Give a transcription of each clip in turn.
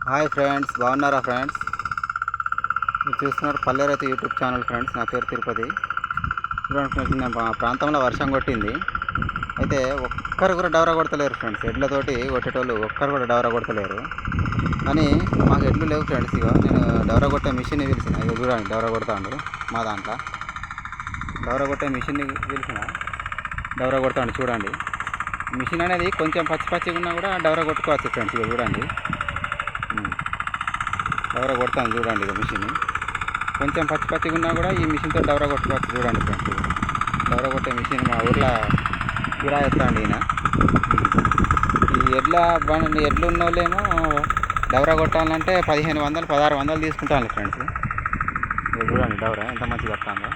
Hi friends, బాగున్నారా friends? మీరు చూస్తున్నారు పల్లె రైతు యూట్యూబ్ ఛానల్ ఫ్రెండ్స్. నా పేరు తిరుపతి. చూడండి ఫ్రెండ్స్, మా ప్రాంతంలో వర్షం కొట్టింది. అయితే ఒక్కరు కూడా డవరా కొడతలేరు ఫ్రెండ్స్. ఎడ్లతోటి కొట్టేటోళ్ళు ఒక్కరు కూడా డవరా కొడతలేరు. కానీ మాకు ఎడ్లు లేవు ఫ్రెండ్స్. ఇక నేను డవరా కొట్టే మిషన్ పిలిచిన. ఇక చూడండి, డవరా కొడతాడు మా దాంట్లో. డవరా కొట్టే మిషన్ని పిలిచిన, డవరా కొడతాడు చూడండి. మిషన్ అనేది కొంచెం పచ్చి పచ్చిగా ఉన్నా కూడా డవరా కొట్టుకోవచ్చు ఫ్రెండ్స్. ఇక చూడండి, డవరా కొడతాను చూడండి. ఇక మిషన్ కొంచెం పచ్చి పచ్చిగా ఉన్నా కూడా ఈ మిషన్తో డవరా కొట్టుకోవచ్చు చూడండి ఫ్రెండ్స్. డవరా కొట్టే మిషన్ మా ఊర్లో కిరాయిస్తాండి ఈయన. ఈ ఎడ్లు ఉన్న వాళ్ళేమో డవరా కొట్టాలంటే 1500 1600 తీసుకుంటాను ఫ్రెండ్స్. ఇక చూడండి డవరా ఎంత మంచిగా వస్తుందో.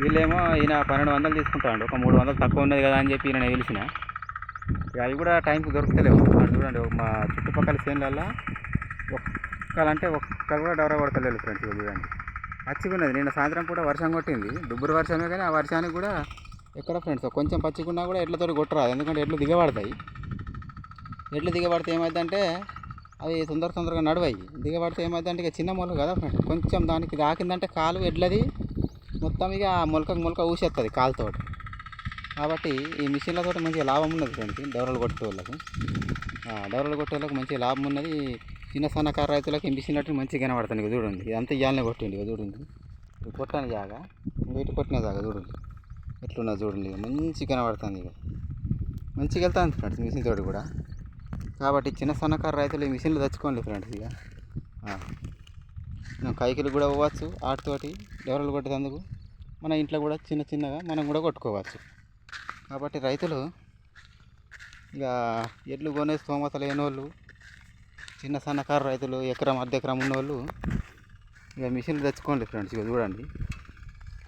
వీళ్ళేమో ఈయన 1200 తీసుకుంటాడు. ఒక 300 తక్కువ ఉన్నది కదా అని చెప్పి నేను పిలిచిన. అవి కూడా టైంకి దొరుకుతలేవు చూడండి. మా చుట్టుపక్కల చేనులలో ఒక్కరు కూడా డవరా కొడతలేదు ఫ్రెండ్స్. చూడండి, పచ్చిగా ఉన్నది. నిన్న సాయంత్రం కూడా వర్షం కొట్టింది, దుబ్బురు వర్షమే. కానీ ఆ వర్షానికి కూడా ఎక్కడ ఫ్రెండ్స్ కొంచెం పచ్చిగున్నా కూడా ఎడ్లతో కొట్టరాదు. ఎందుకంటే ఎడ్లు దిగబడతాయి. ఎడ్లు దిగబడితే ఏమైందంటే అవి తొందరగా నడవాయి. దిగబడితే ఏమైందంటే ఇక చిన్న మొలక కదా ఫ్రెండ్స్, కొంచెం దానికి దాకిందంటే కాలు ఎడ్లది మొత్తం ఇక మొలక ఊసేస్తుంది కాలుతోటి. కాబట్టి ఈ మిషన్లతో మంచిగా లాభం ఉన్నది ఫ్రెండ్స్. డవరాలు కొట్టే వాళ్ళకు మంచిగా లాభం ఉన్నది. చిన్న సన్నకారు రైతులకు ఈ మిషన్ నట్టు మంచిగా కనబడుతుంది. ఇక చూడండి, ఇదంతా ఇవ్వాలనే కొట్టిండి. ఇక చూడండి, ఇది కొట్టాను జాగా, బయట కొట్టిన జాగా చూడండి ఎట్లున్నది చూడండి. ఇక మంచిగా కనబడుతుంది. ఇక మంచిగా వెళ్తుంది ఫ్రెండ్స్ మిషన్ తోటి కూడా. కాబట్టి చిన్న సన్నకారు రైతులు ఈ మిషన్లు తెచ్చుకోండి ఫ్రెండ్స్. ఇక కైకిలు కూడా పోవచ్చు ఆటితోటి డవరాలు కొట్టేందుకు. మన ఇంట్లో కూడా చిన్నగా మనం కూడా కొట్టుకోవచ్చు. కాబట్టి రైతులు ఇక ఎడ్లు కొనే స్తోమత లేని వాళ్ళు, చిన్న సన్నకారు రైతులు, అర్ధ ఎకరం ఉన్నవాళ్ళు ఇక మిషన్లు తెచ్చుకోండి ఫ్రెండ్స్. ఇక చూడండి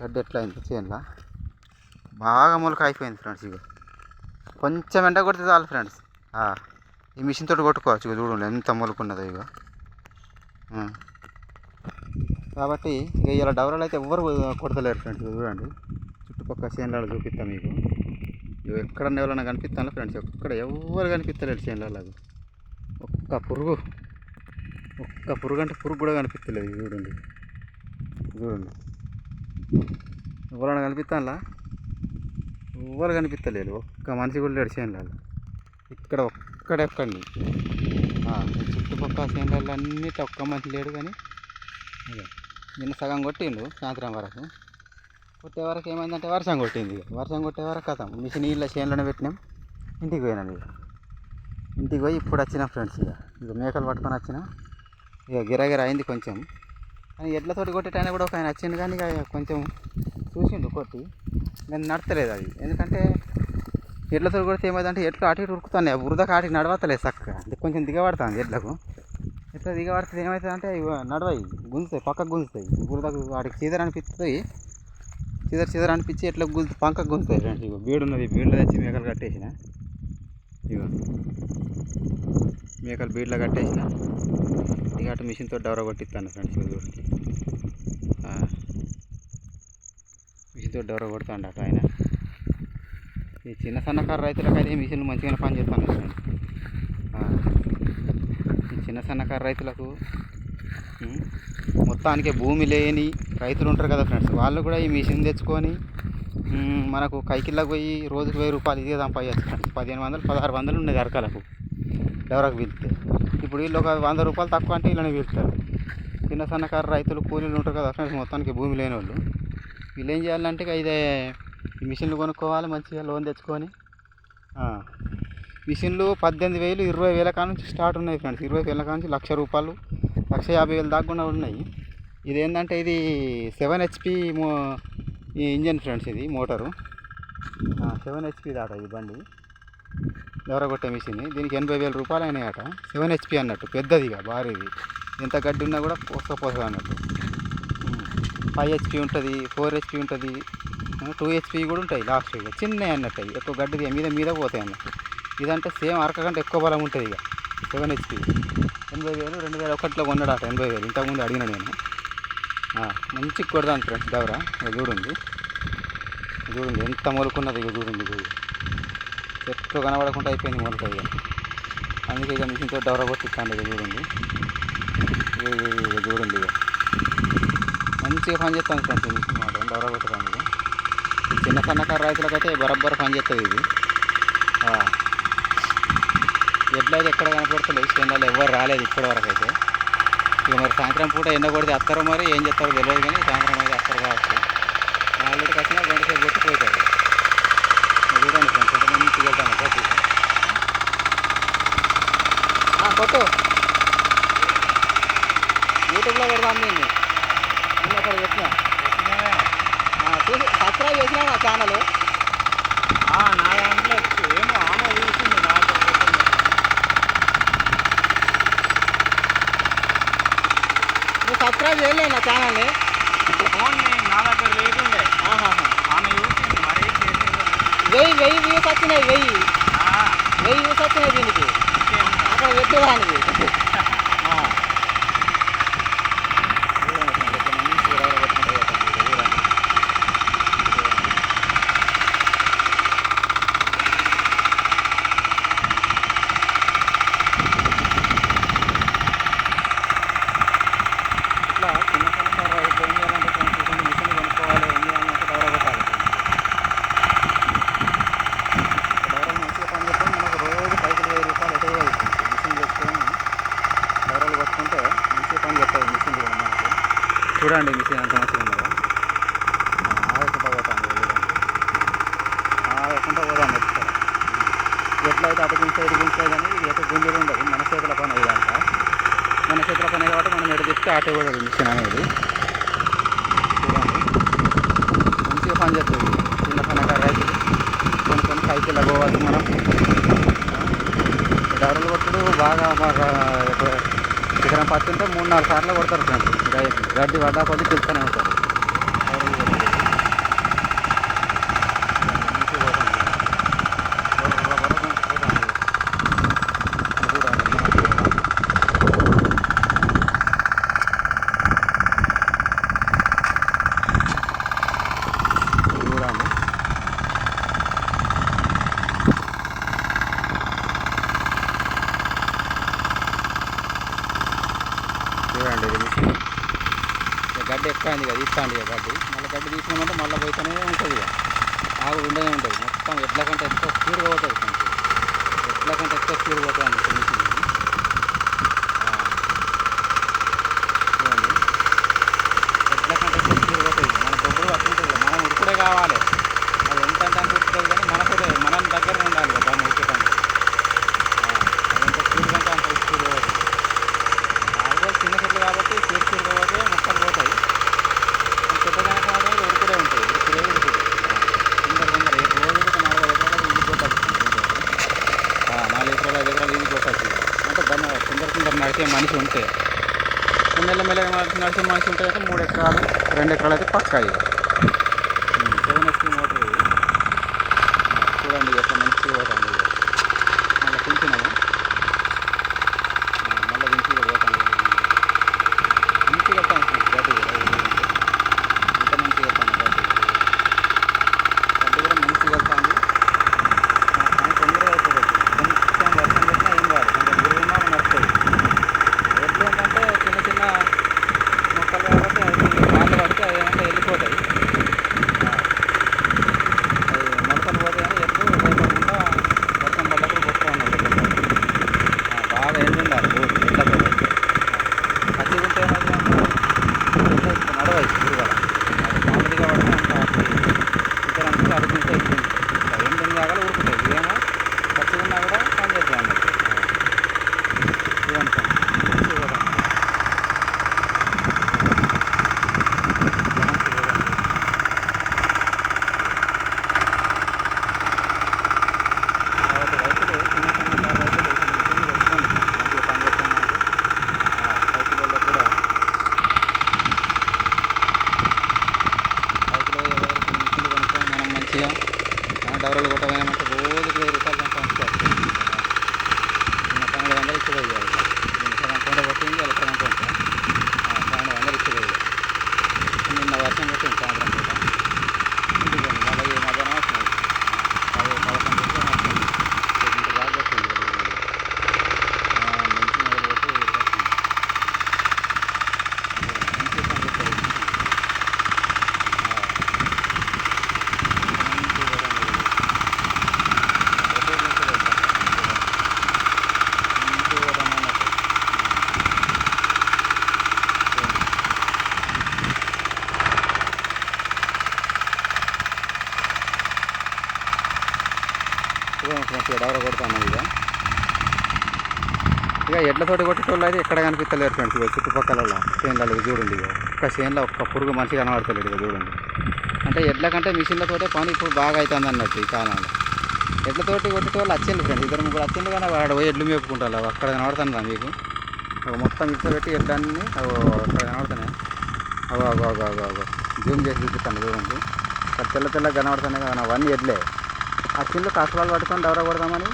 గడ్డ ఎట్లా అయింది, చేనులో బాగా మొలక అయిపోయింది ఫ్రెండ్స్. ఇక కొంచెం ఎండ కొడితే చాలు ఫ్రెండ్స్, ఈ మిషన్ తోటి కొట్టుకోవచ్చు. ఇక చూడండి ఎంత మొలకున్నదో. ఇక కాబట్టి ఇక ఇలా డవరాలు అయితే ఎవ్వరు కొడతలేరు ఫ్రెండ్స్. ఇక చూడండి, చుట్టుపక్కల చేనులలో చూపిస్తాం మీకు. ఇవి ఎక్కడన్నా ఎవరైనా కనిపిస్తాను ఫ్రెండ్స్, ఎక్కడ ఎవరు కనిపిస్తలేరు చేనులలో. ఒక్క పురుగు అంటే పురుగు కూడా కనిపిస్తలేదు. చూడండి ఎవరైనా కనిపిస్తానులా, ఎవరు కనిపిస్తలేదు. ఒక్క మనిషి కూడా లేడు చేనులలో. ఇక్కడ ఒక్కడెక్కండి చుట్టుపక్కల చేనులలో అన్నిటి ఒక్క మనిషి లేడు. కానీ నిన్న సగం కొట్టిండు సాయంత్రం వరకు. కొట్టే వరకు ఏమైందంటే వర్షం కొట్టింది. వర్షం కొట్టే వరకు కథం మిషన్ నీళ్ళ చేనులోనే పెట్టినాం. ఇంటికి పోయినాను. ఇంటికి పోయి ఇప్పుడు వచ్చిన ఫ్రెండ్స్. ఇక మేకలు పట్టుకొని వచ్చిన. ఇక గిరగిర అయింది కొంచెం. కానీ ఎడ్లతోటి కొట్టేటైనా కూడా ఒక ఆయన వచ్చిండు. కానీ ఇక కొంచెం చూసిండు కొట్టి, నేను నడతలేదు అది. ఎందుకంటే ఎడ్లతో కొడితే ఏమైందంటే ఎడ్లు అటు ఇటు ఉరుకుతున్నాయి. బురద కాటికి నడవతలేదు చక్కగా. అది కొంచెం దిగబడుతుంది ఎడ్లకు. ఎట్లా దిగబడుతుంది ఏమవుతుంది అంటే నడవాయి గుంజుతాయి, పక్కకు గుంజుతాయి. బురదకు వాటికి చీదర అనిపిస్తుంది. చీదర అనిపించి ఎట్లా పంకకు గుంజుతాయి ఫ్రెండ్స్. ఇక బీడున్నది, బీడులో తెచ్చి మేకలు కట్టేసిన. ఇక మేకలు బీడ్లో కట్టేసిన. ఇక అటు మిషన్తో డవరా కొట్టిస్తాను ఫ్రెండ్స్. చూడండి, మిషన్తో డవరా కొడతాడు అటు ఆయన. ఈ చిన్న సన్నకారు రైతులకు అయితే మిషన్లు మంచిగానే పని చేస్తాను ఫ్రెండ్స్. ఈ చిన్న సన్నకారు రైతులకు మొత్తానికి భూమి లేని రైతులు ఉంటారు కదా ఫ్రెండ్స్, వాళ్ళు కూడా ఈ మిషన్ తెచ్చుకొని మనకు కైకిళ్ళకు పోయి రోజుకు 1000 రూపాయలు ఇదే సంపాదించచ్చు ఫ్రెండ్స్. 1500 1600 ఉన్నది అరకలకు డవరాకు పిలిస్తే. ఇప్పుడు వీళ్ళు ఒక 100 రూపాయలు తక్కువ అంటే వీళ్ళని పిలుస్తారు. చిన్న సన్నకారు రైతులు కూలీలు ఉంటారు కదా ఫ్రెండ్స్, మొత్తానికి భూమి లేని వాళ్ళు. వీళ్ళు ఏం చేయాలంటే ఇదే ఈ మిషన్లు కొనుక్కోవాలి, మంచిగా లోన్ తెచ్చుకొని. మిషన్లు 18,000 20,000 కాడ నుంచి స్టార్ట్ ఉన్నాయి ఫ్రెండ్స్. 20,000 కాడ నుంచి 1,00,000 రూపాయలు, 1,50,000 దాకా కూడా ఉన్నాయి. ఇదేంటంటే ఇది 7 HP ఈ ఇంజన్ ఫ్రెండ్స్. ఇది మోటారు 7 HP దాట ఈ బండి డవరా కొట్టే మిషన్. దీనికి 80,000 రూపాయలు అయినాయట. 7 HP అన్నట్టు, పెద్దదిగా భారీది. ఎంత గడ్డి ఉన్నా కూడా పోసపోతుంది అన్నట్టు. 5 HP ఉంటుంది, 4 HP ఉంటుంది, 2 HP కూడా ఉంటాయి లాస్ట్. ఇక చిన్నవి అన్నట్టు, ఎక్కువ గడ్డి మీద పోతాయి అన్నట్టు. ఇదంటే సేమ్ అరక కంటే ఎక్కువ బలం ఉంటుంది. ఇక 7 HP 80,000 2001లో కొన్నాడట. 80,000 ఇంతకుముందు అడిగిన నేను. మంచిగా కొడదాను ఫ్రెండ్స్ డవరా. ఇక చూడండి ఎంత మొలుకున్నది. ఇక చూడండి, చెట్లు కనబడకుండా అయిపోయింది మొలక. ఇక అందుకే ఇక మిషన్తో డవర కొట్టిస్తాను. ఇది చూడండి, ఇది చూడండి, ఇక మంచిగా పని చేస్తాను ఫ్రెండ్స్. ఈ మిషన్ మాత్రం డవర కొట్టడానికి చిన్న సన్నకారు రైతులకైతే బరబ్బర్ పని చేస్తుంది ఇది. ఎడ్లు అయితే ఎక్కడ కనపడతలేదు, చేనులలో ఎవరు రాలేదు ఇప్పటివరకు అయితే. ఇక మరి సాయంత్రం పూట ఎండ కొడితే వస్తారో మరి ఏం చేస్తారో తెలియదు, కానీ సాయంత్రం అయితే వస్తారు కావచ్చు. నాలుగుకి వచ్చినా గంట సేపు కొట్టిపోతారు. చూడండి ఫ్రెండ్స్, ఎంత మంచిగా వెళ్తాను కొట్టి కొట్టు. యూట్యూబ్లో పెడదాం నేను అక్కడ పెట్టినా చూసి సబ్స్క్రైబ్ చేసినా నా ఛానల్. నా దాంట్లో ఏమో ఆమె చూసింది నాకు. నువ్వు సబ్స్క్రైబ్ చేయలేదు నా ఛానల్ని? నా దగ్గర లేకుండే. ఆమె చూసింది మరి 1000 వ్యూస్ వచ్చినాయి. 1000 వ్యూస్ వచ్చినాయి దీనికి. అక్కడ పెట్టేదానికి ఇట్లా చిన్న చిన్న రైతు ఏం చేయాలంటే మిషన్ కొనుక్కోవాలి, ఏం చేయాలంటే డవర కొట్టాలి. డవరలు మంచిగా పని చేస్తే మనకు రోజు పైకి 1000 రూపాయలు ఎటు అవుతుంది. మిషన్ తెచ్చుకొని డవరలు కొట్టుకుంటే మంచిగా పని చేస్తుంది మిషన్ కూడా మనకు. చూడండి మిషన్ ఎంత మంచిగా ఉన్నదో. ఆగకుండా పోతాను, ఆగకుండా పోదాం. ఇక్కడ ఎట్లయితే అటు గుంజే ఇటు గుంజే కానీ ఎటు గుంజలు ఉండదు. మన చేతుల పని ఇదంతా మన చేతుల పని కాబట్టి మనం ఎటు తిప్పితే అటు కూడా మిషన్ అనేది. చూడండి మంచిగా పని చేస్తుంది. చిన్న సన్నకారు రైతులు కొన్ని సైకిల్లో పోవాలి మనం. డవరలు కొట్టుడు బాగా శిఖరం పచ్చుంటే 3-4 సార్లు కొడతారు ఫ్రెండ్స్. గడ్డి పడ్డా కొద్ది తిప్పుతూనే ఉంటారు. చూడండి ఇది మిషన్. గడ్డి ఎక్కాయింది కదా, ఇస్తాండి ఇక గడ్డి. మళ్ళీ గడ్డి తీసినామంటే మళ్ళీ పోతూనే ఉంటుంది. ఇక ఆగు ఉండనే ఉంటుంది. మొత్తం ఎడ్ల కంటే ఎక్కువ స్పీడ్గా పోతుంది ఫ్రెండ్స్. ఎడ్ల కంటే ఎక్కువ స్పీడ్ పోతుంది అండి మిషన్. చూడండి ఎడ్ల కంటే ఎక్కువ స్పీడ్ పోతుంది. మన బొబ్బులు అట్లుంటుంది. మనం ఉడుకుడే కావాలి. అది ఎంత అంటే అంత ఉడుకుతుంది, కానీ మనకు మనం దగ్గర ఉండాలి కదా దాన్ని ఉడికేటంటే. అది ఎంత స్పీడ్ కంటే అంత స్పీడ్ పోతుంది. చిన్న చెట్లు కాబట్టి స్పీడ్గా పోతే మొక్కలు పోతాయి. పెద్ద కనుక మాత్రం ఉడుకుడే ఉంటుంది. ఉడుకుడే తొందర రోజు కూడా 4 ఎకరాలు ఈజీ కొట్టచ్చు. 4 ఎకరాలు 5 ఎకరాలు ఈజీ కొట్టచ్చు. అంటే దాన్ని తొందర నడిచే మనిషి ఉంటే, మెల్లమెల్లగా నడిచే మనిషి ఉంటే అయితే 3 ఎకరాలు 2 ఎకరాలు అయితే పక్కా. ఇక 7 HP మోటార్ ఇది. చూడండి ఎట్లా మంచిగా పోతాను. ఇక మళ్ళీ పింఛనము మళ్ళీ మంచిగా పోతాను. మంచిగా వెళ్తాను గడ్డి కూడా. ఇంత మంచిగా వెళ్తాను గడ్డి కూడా మంచిగా వెళ్తాను. కానీ తొందరగా అవుతుంది. కొంచెం వర్షం పెట్టినా ఏం కాదు, కొంచెం గురువున్నా నడుస్తుంది. ఎడ్లు ఏంటంటే చిన్న చిన్న మొక్కలు కాబట్టి అది వాళ్ళు పడితే అది ఏమంటే వెళ్ళిపోతాయి. అది మొలకలు పోతాయి. కానీ ఎడ్లు భయపడకుండా వర్షం పడ్డప్పుడు కొట్టుకో ఉన్నారు. బాగా ఎండు ఉండాలి రోజు ఎడ్లతో. పచ్చిగా ఉంటే నడవాలి తిరగాల. అది మామూలుగా పడితే అంత ఇక్కడ అంతా అడుగుంటే ఎక్కువ ఉంటుంది. ఎండిన జాగాలో ఉరుకుతాయి. ఇదేమో పచ్చిగా ఉన్నా కూడా పని చేద్దాం అన్నట్టు. చూడండి కాబట్టి రైతులు చిన్న చిన్న రైతులు మిషన్ తెచ్చుకోండి. మంచిగా పని చేస్తాం. రైతులలో కూడా ఎవరికి మిషన్లు కొనుక్కొని మనం మంచిగా డవరలు కొట్టమైనామంటే రోజుకి 1000 రూపాయలు సంపాదించుకోవచ్చు. నిన్న 1200 ఇచ్చేది. నేను సగం కొండ కొట్టింది, అలా సగం కొంట 1200 ఇచ్చేది. నిన్న వర్షం కొట్టింది సాయంత్రం పూట. ఇంటికి మళ్ళీ మధ్యాహ్నం వచ్చినాయి 11 బాగా కొట్టింది. ఫ్రెండ్స్. డవర కొడుతున్నాం ఇక ఎడ్లతోటి కొట్టేటోళ్ళు అయితే ఎక్కడ కనిపిస్తలేరు ఫ్రెండ్స్. ఇక చుట్టుపక్కల చేనులలో చూడండి. ఇక ఒక్క చేనులో ఒక్క పురుగు మనిషి కనబడతలేడు. ఇక చూడండి. అంటే ఎడ్ల కంటే మిషన్లతోటే పని ఇప్పుడు బాగా అవుతుంది అన్నట్టు ఈ కాలంలో. ఎడ్లతోటి కొట్టేటోళ్ళు వచ్చింది ఫ్రెండ్స్. 2-3 వచ్చింది కానీ వాడు పోయి ఎడ్లు మేపుకుంటారు. అక్కడ కనబడుతున్నా మీకు మొత్తం ఇట్లా ఎడ్లన్నీ అక్కడ కనబడుతున్నాయి. అగో జూమ్ చేసి చూపిస్తాను చూడండి. అక్కడ తెల్లగా కనబడుతున్నాయి కదా అవన్నీ ఎడ్లే. ఆ చిన్ను కసరాలు పట్టుకొని డవర కొడదామని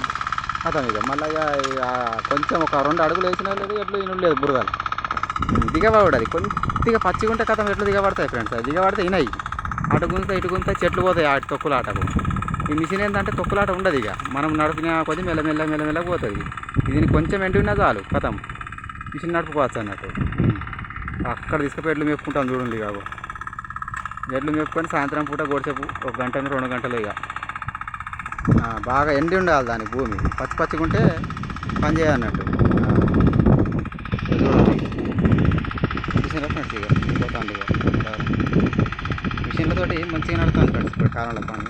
అతను ఇక మళ్ళీ ఇక కొంచెం ఒక 2 అడుగులు వేసినా లేదు ఎడ్లు ఇను లేదు బురదలు దిగబడు. అది కొద్దిగా పచ్చిగా ఉంటే కథం ఎట్లు దిగబడతాయి ఫ్రెండ్స్. అది దిగబడితే ఇనయి అటు గుంత ఇటు గుంత చెట్లు పోతాయి. ఆటి తొక్కులాటకు ఈ మిషన్ ఏంటంటే తొక్కులాట ఉండదు. ఇక మనం నడిపిన కొద్ది మెల్లమెల్ల పోతుంది. దీనికి కొంచెం ఎండి ఉన్నా చాలు కథం మిషన్ నడుపుకోవచ్చు అన్నట్టు. అక్కడ తీసుకుపోయి ఎడ్లు మేపుకుంటాం చూడండి. ఇక ఎడ్లు మేపుకొని సాయంత్రం పూట గోడిసేపు 1 గంట 2 గంటలు ఇక బాగా ఎండి ఉండాలి దానికి భూమి. పచ్చిగా ఉంటే పని చేయాలన్నట్టు. చూసారా ఫ్రెండ్స్. ఇక పోతుంది ఇక మిషన్లతోటి మంచిగా నడుతుంది ఫ్రెండ్స్ ఇప్పుడు కాలంలో పని.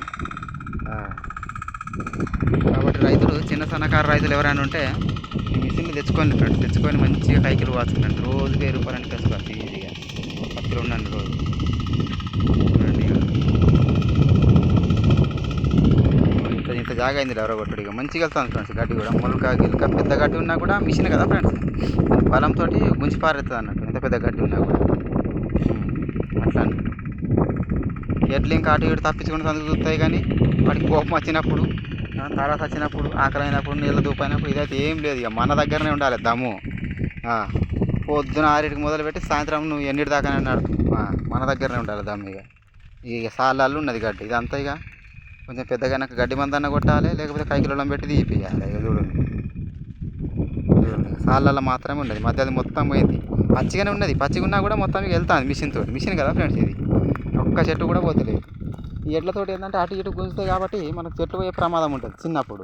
కాబట్టి రైతులు చిన్న సన్నకారు రైతులు ఎవరైనా ఉంటే ఈ మిషన్లు తెచ్చుకోండి ఫ్రెండ్స్. తెచ్చుకొని మంచిగా కైకిలు వాచుకుంటాను. రోజు 1000 రూపాయలని తెచ్చుకోవచ్చు ఈజీగా. 10 ఉండండి రోజు. ఇంత జాగా అయింది డవర కొట్టుడు. ఇక మంచిగా వెళ్తాను ఫ్రెండ్స్. గడ్డి కూడా మొలక గిలక పెద్ద గడ్డి ఉన్నా కూడా మిషన్ కదా ఫ్రెండ్స్. బలంతో గుంచి పారేస్తుంది అన్నట్టు ఎంత పెద్ద గడ్డి ఉన్నా కూడా. అట్లా ఎడ్లు ఇంకా అటు ఇటు తప్పించుకుని సందుకు చూస్తాయి. కానీ వాటికి కోపం వచ్చినప్పుడు తర్వాత వచ్చినప్పుడు ఆకలి అయినప్పుడు నీళ్ళ దూపైనప్పుడు ఇదైతే ఏం లేదు. ఇక మన దగ్గరనే ఉండాలి దమ్ము. పొద్దున 6కి మొదలుపెట్టి సాయంత్రం నువ్వు 8 దాకా నడుపు మన దగ్గరనే ఉండాలి దమ్ము. ఇక సాళ్ళల్లో ఉన్నది గడ్డి ఇదంతా. ఇక కొంచెం పెద్దగా గడ్డి మందన్న కొట్టాలి, లేకపోతే కైకిలోళ్ళం పెట్టి తీపియాలి. ఇక చూడండి సాళ్ళల్లో మాత్రమే ఉండదు. మధ్య అది మొత్తం పోయింది. పచ్చిగానే ఉన్నది. పచ్చిగా ఉన్నా కూడా మొత్తం ఇక వెళ్తుంది మిషన్ కదా ఫ్రెండ్స్. ఇది ఒక్క చెట్టు కూడా పోతలేదు. ఈ ఎడ్లతోటి ఏంటంటే అటు ఇటు గుంజుతాయి కాబట్టి మనకు చెట్లు పోయే ప్రమాదం ఉంటుంది చిన్నప్పుడు.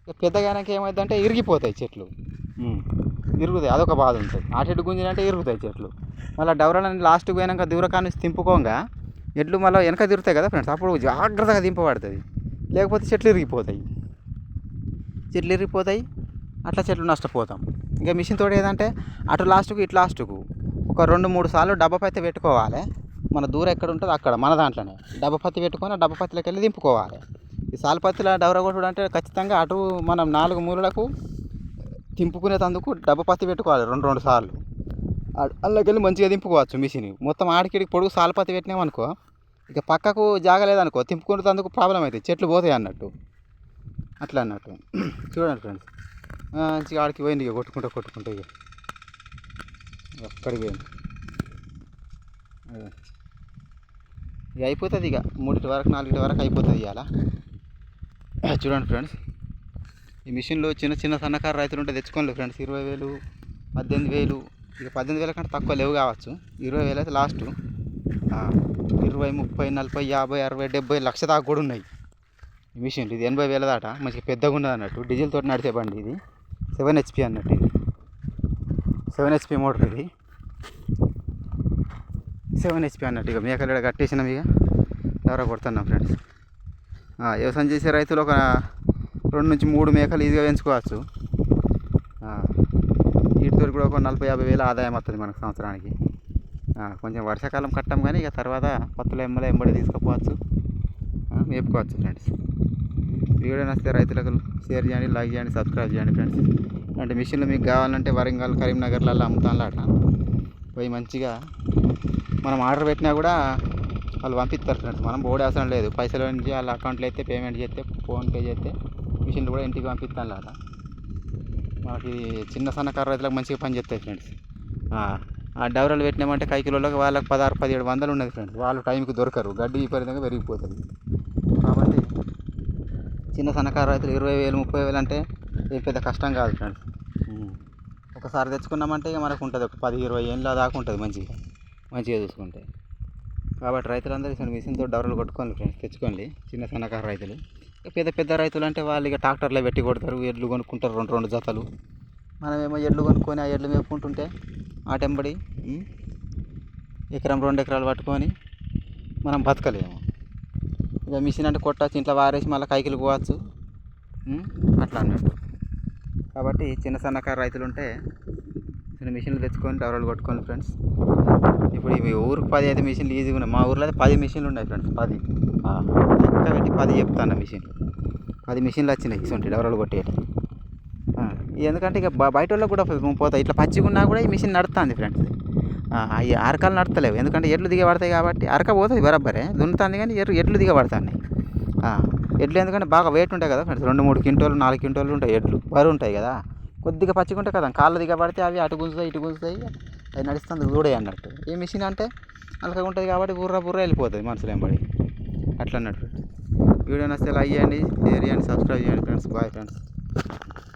ఇక పెద్దగానికి ఏమైందంటే ఇరిగిపోతాయి చెట్లు. ఇరుగుతాయి, అదొక బాధ ఉంటుంది. అటు ఇటు గుంజినంటే ఇరుగుతాయి చెట్లు. మళ్ళీ డవరాలని లాస్ట్కి పోయినాక దూరకాన్ని తింపుకోగా ఎడ్లు మళ్ళీ వెనక తిరుగుతాయి కదా ఫ్రెండ్స్. అప్పుడు జాగ్రత్తగా దింపబడుతుంది. లేకపోతే చెట్లు ఇరిగిపోతాయి. అట్లా చెట్లు నష్టపోతాం. ఇంకా మిషన్ తోడు ఏదంటే అటు లాస్ట్కు ఇటు లాస్ట్కు ఒక 2-3 సార్లు డబ్బా పత్తి పెట్టుకోవాలి. మన దూరం ఎక్కడ ఉంటుందో అక్కడ మన దాంట్లోనే డబ్బా పత్తి పెట్టుకొని డబ్బా పత్తిలోకి వెళ్ళి దింపుకోవాలి. ఈ సాలపత్తిలో డవర కొట్టుడు అంటే ఖచ్చితంగా అటు మనం 4 మూలలకు తింపుకునేందుకు డబ్బా పత్తి పెట్టుకోవాలి 2 సార్లు. అందులోకి వెళ్ళి మంచిగా దింపుకోవచ్చు మిషన్. మొత్తం ఆడికిడికి పొడుగు సాలపత్తి పెట్టినామనుకో ఇక పక్కకు జాగలేదనుకో తింపుకునేందుకు ప్రాబ్లం అవుతుంది. చెట్లు పోతాయి అన్నట్టు. అట్లా అన్నట్టు చూడండి ఫ్రెండ్స్. మంచిగా ఆడికి పోయింది. ఇక కొట్టుకుంటూ ఇక అక్కడికి పోయింది. ఇక అయిపోతుంది. ఇక 3 వరకు 4 వరకు అయిపోతుంది ఇవాళ. చూడండి ఫ్రెండ్స్. ఈ మిషన్లు చిన్న సన్నకారు రైతులు ఉంటే తెచ్చుకోండి ఫ్రెండ్స్. 20,000 18,000 ఇక 18,000 కంటే తక్కువ లేవు కావచ్చు. 20,000 అయితే లాస్ట్. 20, 30, 40, 50, 60, 70 లక్ష దాకా కూడా ఉన్నాయి ఈ మిషన్లు. ఇది 80,000 దాట. మంచిగా పెద్దగా ఉన్నది అన్నట్టు. డీజిల్ తోటి నడిచే బండి ఇది. 7 HP అన్నట్టు. ఇది 7 HP మోటార్. ఇది 7 HP అన్నట్టు. ఇక మేకలు కట్టేసినాం. ఇక ఎవరో కొడుతున్నాం ఫ్రెండ్స్. వ్యవసాయం చేసే రైతులు ఒక 2-3 మేకలు ఈజీగా పెంచుకోవచ్చు. వీటితో కూడా ఒక 40,000-50,000 ఆదాయం వస్తుంది మనకు సంవత్సరానికి. కొంచెం వర్షాకాలం కట్టాం కానీ ఇక తర్వాత పత్తుల ఎంబడి తీసుకుపోవచ్చు, మేపుకోవచ్చు ఫ్రెండ్స్. వీడియో నచ్చితే రైతులకు షేర్ చేయండి, లైక్ చేయండి, సబ్స్క్రైబ్ చేయండి ఫ్రెండ్స్. అంటే మిషన్లు మీకు కావాలంటే వరంగల్, కరీంనగర్లలో అమ్ముతానులాట. పోయి మంచిగా మనం ఆర్డర్ పెట్టినా కూడా వాళ్ళు పంపిస్తారు ఫ్రెండ్స్. మనం బోర్డు అవసరం లేదు. పైసలు నుంచి వాళ్ళ అకౌంట్లో అయితే పేమెంట్ చేస్తే, ఫోన్పే చేస్తే మిషన్లు కూడా ఇంటికి పంపిస్తానులాట. మనకి చిన్న సన్నకారు రైతులకు మంచిగా పని చేస్తాయి ఫ్రెండ్స్. ఆ డవరాలు పెట్టినామంటే కైకిలోళ్ళకి వాళ్ళకి 1600-1700 ఉన్నది ఫ్రెండ్స్. వాళ్ళు టైంకి దొరకరు. గడ్డి విపరీతంగా పెరిగిపోతుంది. కాబట్టి చిన్న సన్నకారు రైతులు 20,000 30,000 అంటే ఏం పెద్ద కష్టం కాదు ఫ్రెండ్స్. ఒకసారి తెచ్చుకున్నామంటే ఇక మనకు ఉంటుంది ఒక 10-20 ఏళ్ళ దాకా ఉంటుంది మంచిగా చూసుకుంటే. కాబట్టి రైతులందరూ ఇటువంటి మిషన్తో డవరాలు కొట్టుకోండి ఫ్రెండ్స్. తెచ్చుకోండి చిన్న సన్నకారు రైతులు. పెద్ద రైతులు అంటే వాళ్ళు ఇక ట్రాక్టర్లో పెట్టి కొడతారు. ఎడ్లు కొనుక్కుంటారు 2 జతలు. మనమేమో ఎడ్లు కొనుక్కొని ఆ ఎడ్లు మేపుకుంటుంటే ఆటెంబడి ఎకరం 2 ఎకరాలు పట్టుకొని మనం బతకలేము. ఇక మిషన్ అంటే కొట్టచ్చు, ఇంట్లో వారేసి మళ్ళీ కైకిలు పోవచ్చు. అట్లా అన్నట్టు. కాబట్టి చిన్న సన్నకారు రైతులు ఉంటే చిన్న మిషన్లు తెచ్చుకొని డవరాలు కొట్టుకోండి ఫ్రెండ్స్. ఇప్పుడు ఇవి ఊరికి 10 అయితే మిషన్లు ఈజీగా ఉన్నాయి. మా ఊర్లో అయితే 10 మిషన్లు ఉన్నాయి ఫ్రెండ్స్. 10 లెక్క పెట్టి 10 చెప్తాను మిషన్లు. 10 మిషన్లు వచ్చినాయి ఇటువంటి డవరాలు కొట్టేటి. ఎందుకంటే ఇక బయట వాళ్ళకి కూడా పోతాయి. ఇట్లా పచ్చిగా ఉన్నా కూడా ఈ మిషన్ నడుస్తుంది ఫ్రెండ్స్. అవి అరకాలు నడతలేవు, ఎందుకంటే ఎడ్లు దిగబడతాయి కాబట్టి. అరక పోతుంది బరాబరే దున్నుతుంది, కానీ ఎడ్లు దిగబడతాయి. ఎడ్లు ఎందుకంటే బాగా వెయిట్ ఉంటాయి కదా ఫ్రెండ్స్, 2-3 క్వింటాలు 4 క్వింటాలు ఉంటాయి ఎడ్లు, బరువు ఉంటాయి కదా. కొద్దిగా పచ్చిగా ఉంటాయి కదా, కాళ్ళు దిగబడితే అవి అటు గుంజుతాయి ఇటు గుంజుతాయి, అవి నడుస్తుంది చూడే అన్నట్టు. ఈ మిషన్ అంటే అలకగా ఉంటుంది కాబట్టి బుర్ర వెళ్ళిపోతుంది మనుషులు ఎంబడి అట్లా అన్నట్టు. వీడియో నచ్చితే లైక్ చేయండి, షేర్ చేయండి, సబ్స్క్రైబ్ చేయండి ఫ్రెండ్స్. Bye friends.